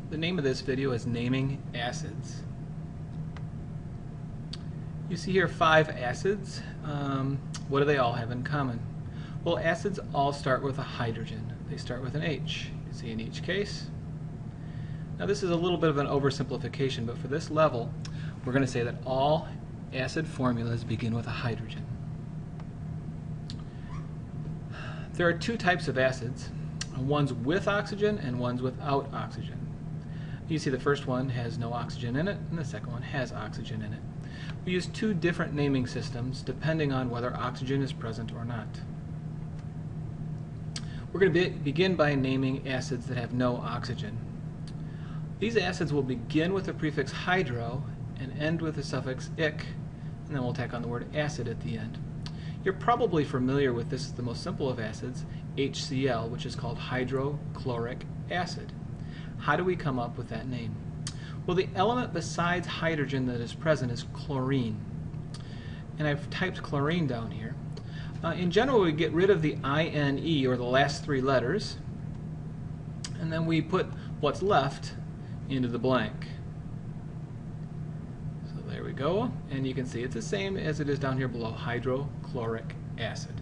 The name of this video is Naming Acids. You see here 5 acids. What do they all have in common? Well, acids all start with a hydrogen. They start with an H. You see in each case. Now this is a little bit of an oversimplification, but for this level, we're going to say that all acid formulas begin with a hydrogen. There are 2 types of acids, one's with oxygen and one's without oxygen. You see the first one has no oxygen in it, and the second one has oxygen in it. We use 2 different naming systems depending on whether oxygen is present or not. We're going to begin by naming acids that have no oxygen. These acids will begin with the prefix hydro and end with the suffix ic, and then we'll tack on the word acid at the end. You're probably familiar with this, the most simple of acids, HCl, which is called hydrochloric acid. How do we come up with that name? Well, the element besides hydrogen that is present is chlorine. And I've typed chlorine down here. In general, we get rid of the INE, or the last 3 letters, and then we put what's left into the blank. So there we go, and you can see it's the same as it is down here below, hydrochloric acid.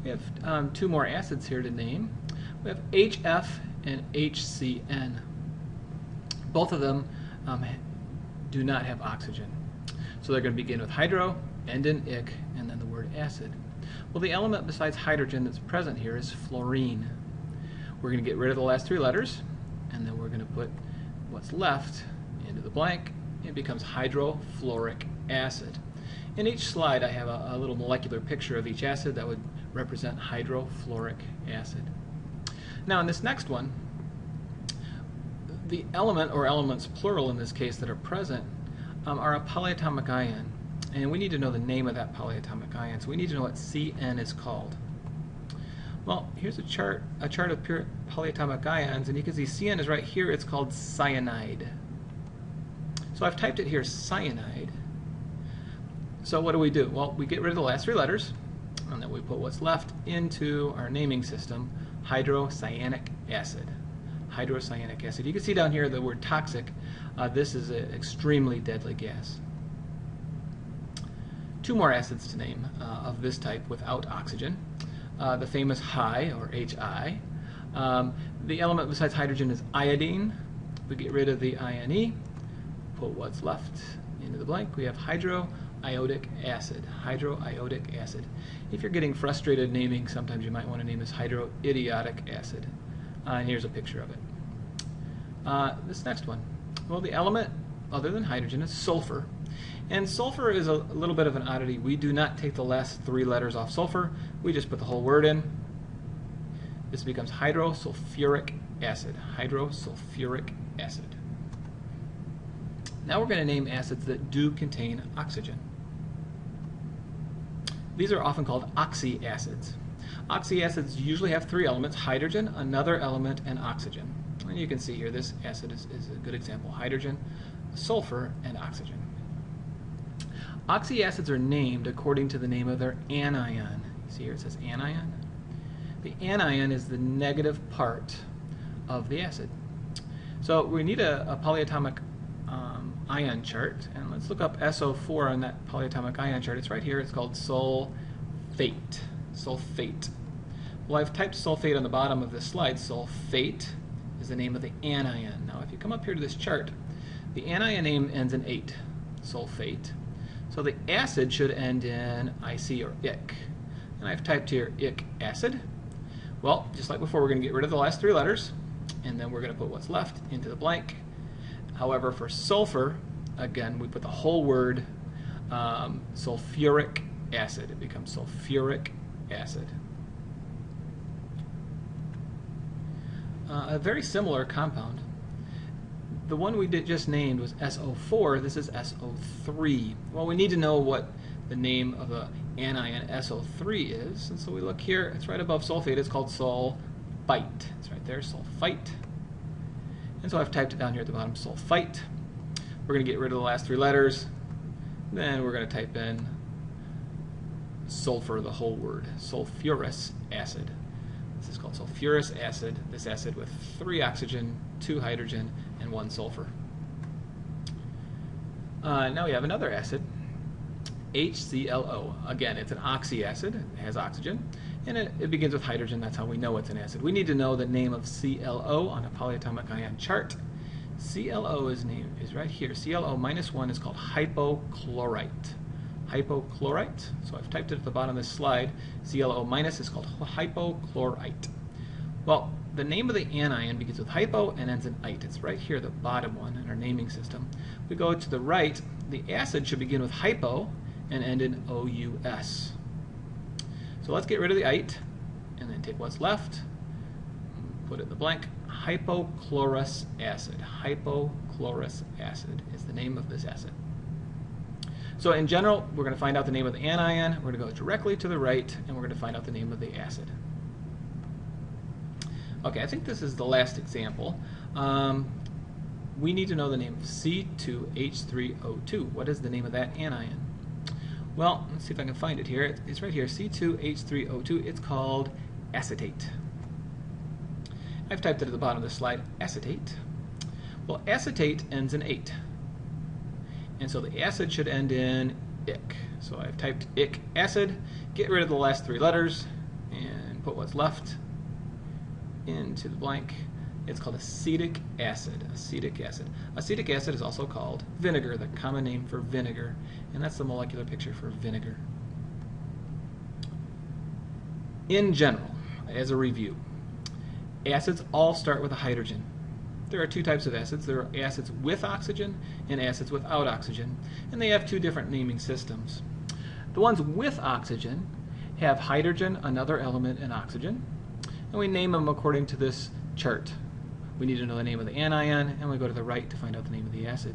We have 2 more acids here to name. We have HF and HCN. Both of them do not have oxygen. So they're going to begin with hydro, end in ic, and then the word acid. Well, the element besides hydrogen that's present here is fluorine. We're going to get rid of the last 3 letters, and then we're going to put what's left into the blank. It becomes hydrofluoric acid. In each slide I have a little molecular picture of each acid that would represent hydrofluoric acid. Now in this next one, the element, or elements plural in this case, that are present are a polyatomic ion. And we need to know the name of that polyatomic ion, so we need to know what CN is called. Well, here's a chart of pure polyatomic ions, and you can see CN is right here. It's called cyanide. So I've typed it here, cyanide. So what do? Well, we get rid of the last 3 letters, and then we put what's left into our naming system, hydrocyanic acid. Hydrocyanic acid. You can see down here the word toxic. This is an extremely deadly gas. 2 more acids to name of this type without oxygen. The famous Hi, or HI. The element besides hydrogen is iodine. We get rid of the INE, put what's left into the blank. We have hydroiodic acid. Hydroiodic acid. If you're getting frustrated naming, sometimes you might want to name this hydroidiotic acid. And here's a picture of it. This next one. Well, the element other than hydrogen is sulfur. And sulfur is a little bit of an oddity. We do not take the last 3 letters off sulfur. We just put the whole word in. This becomes hydrosulfuric acid. Hydrosulfuric acid. Now we're going to name acids that do contain oxygen. These are often called oxyacids. Oxyacids usually have 3 elements: hydrogen, another element, and oxygen. And you can see here this acid is a good example: hydrogen, sulfur, and oxygen. Oxyacids are named according to the name of their anion. You see here it says anion. The anion is the negative part of the acid. So we need a polyatomic ion chart, and let's look up SO4 on that polyatomic ion chart. It's right here. It's called sulfate. Sulfate. Well, I've typed sulfate on the bottom of this slide. Sulfate is the name of the anion. Now if you come up here to this chart, the anion name ends in 8, sulfate. So the acid should end in IC, or ic. And I've typed here ic acid. Well, just like before, we're going to get rid of the last 3 letters, and then we're going to put what's left into the blank. However, for sulfur, again, we put the whole word, sulfuric acid. It becomes sulfuric acid. A very similar compound. The one we just named was SO4. This is SO3. Well, we need to know what the name of the anion SO3 is, and so we look here. It's right above sulfate. It's called sulfite. It's right there, sulfite. And so I've typed it down here at the bottom, sulfite. We're going to get rid of the last 3 letters. Then we're going to type in sulfur, the whole word, sulfurous acid. This is called sulfurous acid, this acid with 3 oxygen, 2 hydrogen, and 1 sulfur. Now we have another acid, HClO. Again, it's an oxy acid, it has oxygen, and it begins with hydrogen. That's how we know it's an acid. We need to know the name of ClO on a polyatomic ion chart. ClO is right here. ClO minus 1 is called hypochlorite. Hypochlorite. So I've typed it at the bottom of this slide. ClO minus is called hypochlorite. Well, the name of the anion begins with hypo and ends in ite. It's right here, the bottom one in our naming system. We go to the right, the acid should begin with hypo and end in OUS. So let's get rid of the ite and then take what's left, put it in the blank. Hypochlorous acid. Hypochlorous acid is the name of this acid. So in general, we're going to find out the name of the anion, we're going to go directly to the right, and we're going to find out the name of the acid. Okay, I think this is the last example. We need to know the name of C2H3O2. What is the name of that anion? Well, let's see if I can find it here. It's right here, C2H3O2. It's called acetate. I've typed it at the bottom of the slide, acetate. Well, acetate ends in ate. And so the acid should end in ic. So I've typed ic acid, get rid of the last 3 letters, and put what's left into the blank. It's called acetic acid. Acetic acid. Acetic acid is also called vinegar, the common name for vinegar, and that's the molecular picture for vinegar. In general, as a review, acids all start with a hydrogen. There are 2 types of acids. There are acids with oxygen and acids without oxygen, and they have 2 different naming systems. The ones with oxygen have hydrogen, another element, and oxygen, and we name them according to this chart. We need to know the name of the anion, and we go to the right to find out the name of the acid.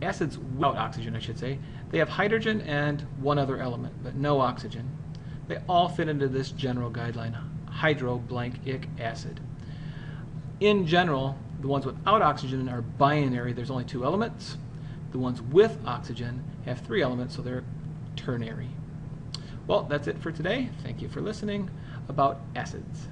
Acids without oxygen, I should say, they have hydrogen and 1 other element, but no oxygen. They all fit into this general guideline, hydro-ic acid. In general, the ones without oxygen are binary. There's only 2 elements. The ones with oxygen have 3 elements, so they're ternary. Well, that's it for today. Thank you for listening about acids.